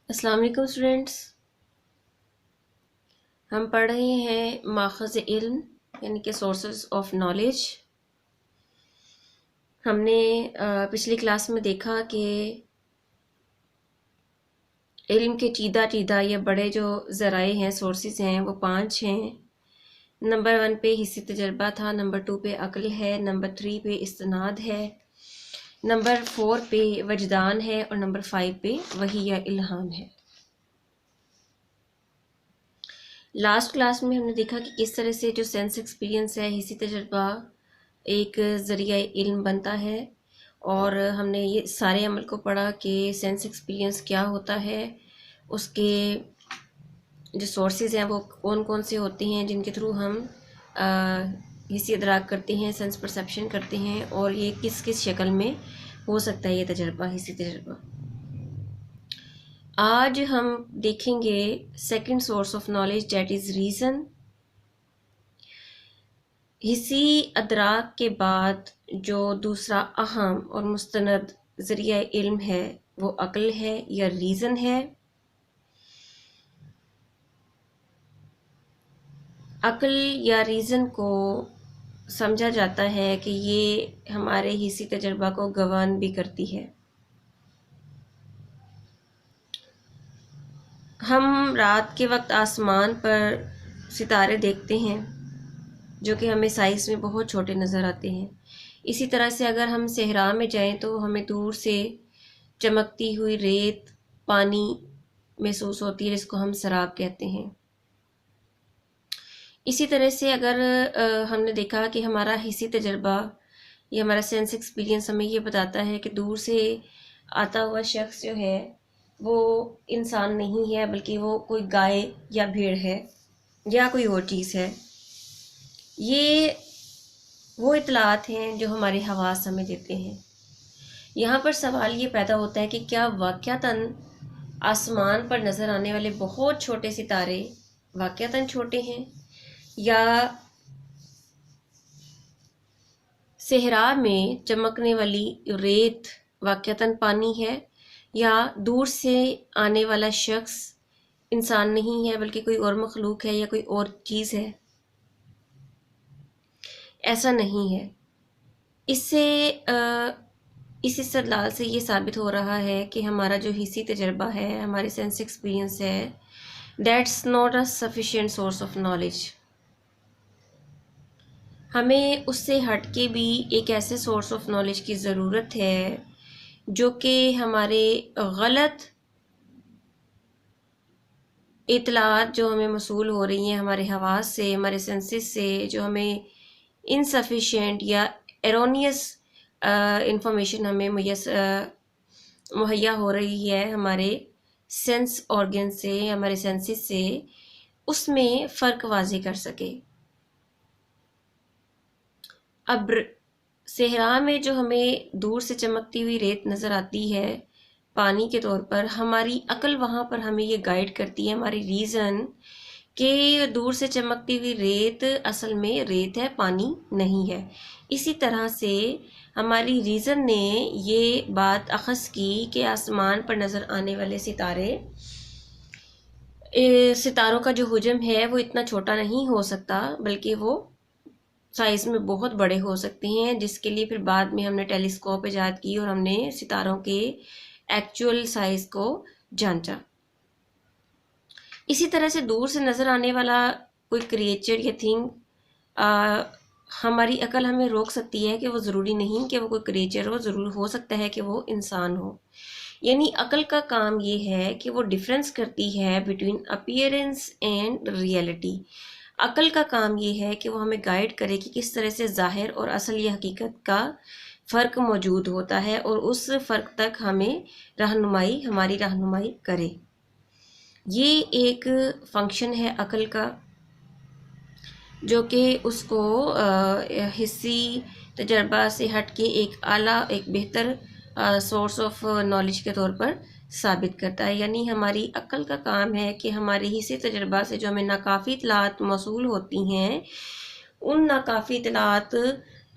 अस्सलाम वालेकुम स्टूडेंट्स। हम पढ़ रहे हैं माखज़ इल्म यानी कि सोर्सेज ऑफ नॉलेज। हमने पिछली क्लास में देखा कि इल्म के चीदा चीदा या बड़े जो ज़राए हैं, सोर्सेज हैं, वो 5 हैं। नंबर 1 पे हिस्सी तजर्बा था, नंबर 2 पे अक्ल है, नंबर 3 पे इस्तिनाद है, नंबर 4 पे वजदान है और नंबर 5 पे वही या इल्हाम है। लास्ट क्लास में हमने देखा कि किस तरह से जो सेंस एक्सपीरियंस है, हिस्सी तजर्बा एक ज़रिया इल्म बनता है। और हमने ये सारे अमल को पढ़ा कि सेंस एक्सपीरियंस क्या होता है, उसके जो सोर्सेज हैं वो कौन कौन से होते हैं जिनके थ्रू हम हिस्सी अदराक करते हैं, सेंस परसेप्शन करते हैं, और ये किस किस शक्ल में हो सकता है ये तजर्बा, हिस्सी तजर्बा। आज हम देखेंगे second source of knowledge, that is reason. हिस्सी अदराक के बाद जो दूसरा अहम और मुस्तनद ज़रिया इल्म है वो अक्ल है या रीज़न है। अक्ल या रीज़न को समझा जाता है कि ये हमारे हिस्सी तजर्बा को गवान भी करती है। हम रात के वक्त आसमान पर सितारे देखते हैं जो कि हमें साइज़ में बहुत छोटे नज़र आते हैं। इसी तरह से अगर हम सहरा में जाएं तो हमें दूर से चमकती हुई रेत, पानी महसूस होती है, जिसको हम सराब कहते हैं। इसी तरह से अगर हमने देखा कि हमारा हिस्सी तजर्बा या हमारा सेंस एक्सपीरियंस हमें ये बताता है कि दूर से आता हुआ शख्स जो है वो इंसान नहीं है, बल्कि वो कोई गाय या भेड़ है या कोई और चीज़ है। ये वो इतलात हैं जो हमारे हवास हमें देते हैं। यहाँ पर सवाल ये पैदा होता है कि क्या वाक़यातन आसमान पर नज़र आने वाले बहुत छोटे सितारे वाक़यातन छोटे हैं, या सहरा में चमकने वाली रेत वाक़यातन पानी है, या दूर से आने वाला शख्स इंसान नहीं है बल्कि कोई और मखलूक है या कोई और चीज़ है। ऐसा नहीं है। इससे इस इस्तदलाल से ये साबित हो रहा है कि हमारा जो हिस्सी तजर्बा है, हमारी सेंस एक्सपीरियंस है, that's not a sufficient source of knowledge. हमें उससे हट के भी एक ऐसे सोर्स ऑफ नॉलेज की ज़रूरत है जो कि हमारे गलत इतलात जो हमें मसूल हो रही हैं हमारे हवास से, हमारे सेंसेस से, जो हमें इनसफिशिएंट या एरोनियस इंफॉर्मेशन हमें मुहैया हो रही है हमारे सेंस ऑर्गन से, हमारे सेंसेस से, उसमें फ़र्क वाज़े कर सके। अब सहरा में जो हमें दूर से चमकती हुई रेत नज़र आती है पानी के तौर पर, हमारी अक्ल वहाँ पर हमें ये गाइड करती है, हमारी रीज़न, कि दूर से चमकती हुई रेत असल में रेत है, पानी नहीं है। इसी तरह से हमारी रीज़न ने ये बात अखज़ की कि आसमान पर नज़र आने वाले सितारों का जो हुजम है वो इतना छोटा नहीं हो सकता, बल्कि वो साइज़ में बहुत बड़े हो सकते हैं, जिसके लिए फिर बाद में हमने टेलीस्कोप ईजाद की और हमने सितारों के एक्चुअल साइज़ को जांचा। इसी तरह से दूर से नज़र आने वाला कोई क्रिएचर या थिंग, हमारी अकल हमें रोक सकती है कि वो ज़रूरी नहीं कि वो कोई क्रिएचर हो, ज़रूर हो सकता है कि वो इंसान हो। यानी अकल का काम ये है कि वो डिफरेंस करती है बिटवीन अपीयरेंस एंड रियलिटी। अकल का काम ये है कि वो हमें गाइड करे कि किस तरह से ज़ाहिर और असल या हकीकत का फ़र्क मौजूद होता है, और उस फ़र्क तक हमें हमारी रहनुमाई करे। ये एक फ़ंक्शन है अकल का, जो कि उसको हिस्सी तजर्बा से हट के एक आला, एक बेहतर सोर्स ऑफ नॉलेज के तौर पर साबित करता है। यानी हमारी अक्ल का काम है कि हमारे हिस्से तजर्बा से जो हमें नाकाफ़ी इतलात मौसूल होती हैं, उन नाकाफ़ी इतलात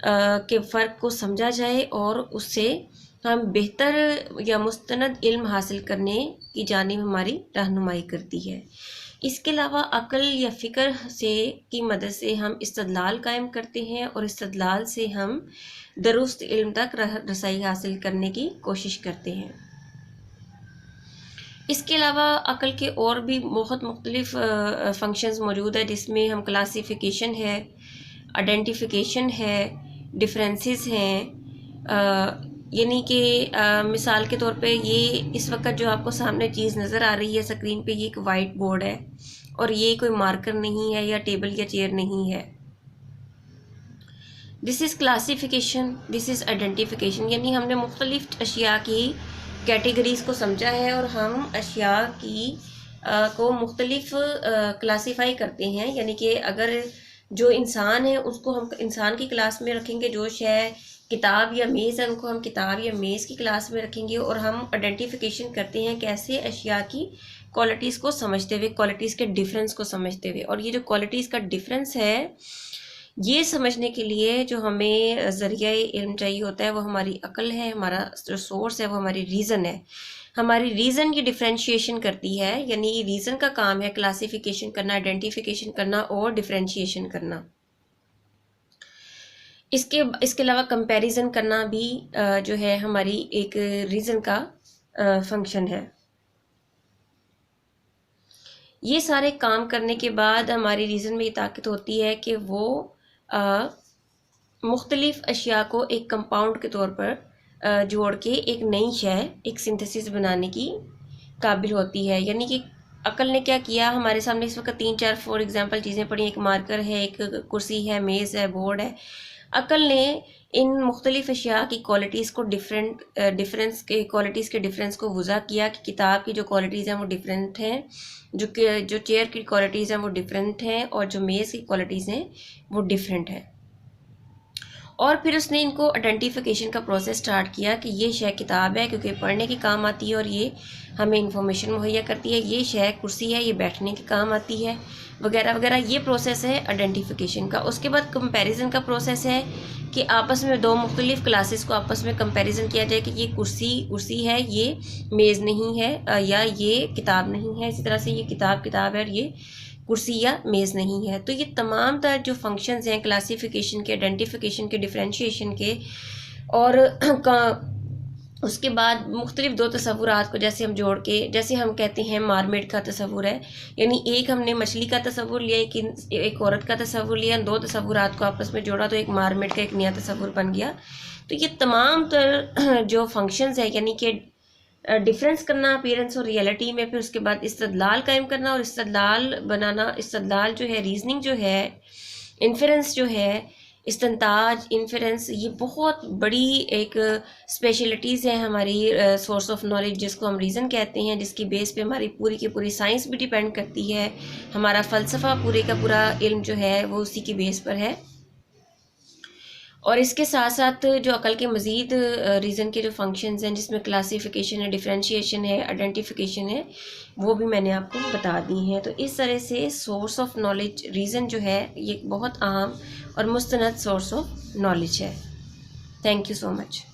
के फ़र्क को समझा जाए और उससे ہم بہتر یا مستند علم حاصل کرنے کی جانب ہماری رہنمائی کرتی ہے۔ اس کے علاوہ عقل یا فکر کی مدد سے ہم استدلال قائم کرتے ہیں اور استدلال سے ہم درست علم تک رسائی حاصل کرنے کی کوشش کرتے ہیں۔ اس کے علاوہ عقل کے اور بھی بہت مختلف فنکشنز موجود ہیں، جس میں ہم کلاسیفیکیشن ہے، آئیڈینٹیفیکیشن ہے، ڈفرینسز ہیں، یعنی کہ مثال کے طور پہ یہ اس وقت جو آپ کو سامنے چیز نظر آ رہی ہے اسکرین پہ، یہ ایک وائٹ بورڈ ہے اور یہ کوئی مارکر نہیں ہے یا ٹیبل یا چیئر نہیں ہے۔ دس از کلاسیفیکیشن، دس از آئیڈینٹیفیکیشن، یعنی ہم نے مختلف اشیاء کی کیٹیگریز کو سمجھا ہے اور ہم اشیاء کو مختلف کلاسیفائی کرتے ہیں، یعنی کہ اگر جو انسان ہے اس کو ہم انسان کی کلاس میں رکھیں گے، جو شے کتاب یا میز ہے ان کو ہم کتاب یا میز کی کلاس میں رکھیں گے، اور ہم آئیڈینٹیفیکیشن کرتے ہیں کیسے اشیاء کی کوالٹیز کو سمجھتے ہوئے، کوالٹیز کے ڈفرینس کو سمجھتے ہوئے۔ اور یہ جو کوالٹیز کا ڈفرینس ہے، یہ سمجھنے کے لیے جو ہمیں ذریعہ علم چاہیے ہوتا ہے وہ ہماری عقل ہے، ہمارا جو سورس ہے وہ ہماری ریزن ہے۔ ہماری ریزن یہ ڈفرینشیشن کرتی ہے، یعنی ریزن کا کام ہے کلاسیفیکیشن کرنا، آئیڈینٹیفیکیشن کرنا اور ڈفرینشیشن کرنا۔ اس کے علاوہ کمپیریزن کرنا بھی جو ہے ہماری ایک ریزن کا فنکشن ہے۔ یہ سارے کام کرنے کے بعد ہماری ریزن میں یہ طاقت ہوتی ہے کہ وہ مختلف اشیاء کو ایک کمپاؤنڈ کے طور پر جوڑ کے ایک نئی شے، ایک سنتھسس بنانے کی قابل ہوتی ہے۔ یعنی کہ عقل نے کیا کیا، ہمارے سامنے اس وقت 3-4 فور ایگزامپل چیزیں پڑھی، ایک مارکر ہے، ایک کرسی ہے، میز ہے، بورڈ ہے۔ عقل نے ان مختلف اشیاء کی کوالٹیز کو کوالٹیز کے ڈفرینس کو وضع کیا کہ کتاب کی جو کوالٹیز ہیں وہ ڈفرینٹ ہیں، جو چیئر کی کوالٹیز ہیں وہ ڈفرینٹ ہیں، اور جو میز کی کوالٹیز ہیں وہ ڈفرینٹ ہیں۔ اور پھر اس نے ان کو آئیڈینٹیفیکیشن کا پروسیس سٹارٹ کیا کہ یہ شے کتاب ہے کیونکہ پڑھنے کے کام آتی ہے اور یہ ہمیں انفارمیشن مہیا کرتی ہے، یہ شے کرسی ہے، یہ بیٹھنے کے کام آتی ہے، وغیرہ وغیرہ۔ یہ پروسیس ہے آئیڈینٹیفیکیشن کا۔ اس کے بعد کمپیریزن کا پروسیس ہے کہ آپس میں دو مختلف کلاسز کو آپس میں کمپیریزن کیا جائے کہ یہ کرسی ہے، یہ میز نہیں ہے، یا یہ کتاب نہیں ہے، اسی طرح سے یہ کتاب ہے اور یہ کرسی یا میز نہیں ہے۔ تو یہ تمام تر جو فنکشنز ہیں کلاسیفیکیشن کے، آئیڈینٹیفیکیشن کے، ڈفرینشیشن کے، اور اس کے بعد مختلف دو تصورات کو جیسے ہم جوڑ کے، جیسے ہم کہتے ہیں مارمیڈ کا تصور ہے، یعنی ایک ہم نے مچھلی کا تصور لیا، ایک عورت کا تصور لیا، دو تصورات کو آپس میں جوڑا تو ایک مارمیڈ کا ایک نیا تصور بن گیا۔ تو یہ تمام تر جو فنکشنز ہیں، یعنی کہ ڈفرینس کرنا اپیرنس اور ریئلٹی میں، پھر اس کے بعد استدلال قائم کرنا اور استدلال بنانا، استدلال جو ہے، ریزننگ جو ہے، انفرنس جو ہے، استنتاج، انفرنس، یہ بہت بڑی ایک اسپیشلٹیز ہے ہماری سورس آف نالج، جس کو ہم ریزن کہتے ہیں، جس کی بیس پہ ہماری پوری کی پوری سائنس بھی ڈیپینڈ کرتی ہے، ہمارا فلسفہ پورے کا پورا علم جو ہے وہ اسی کی بیس پر ہے۔ اور اس کے ساتھ ساتھ جو عقل کے مزید ریزن کے جو فنکشنز ہیں، جس میں کلاسیفیکیشن ہے، ڈفرینشیشن ہے، آئیڈینٹیفیکیشن ہے، وہ بھی میں نے آپ کو بتا دی ہیں۔ تو اس طرح سے سورس آف نالج، ریزن جو ہے، یہ بہت اہم اور مستند سورس آف نالج ہے۔ Thank you so much.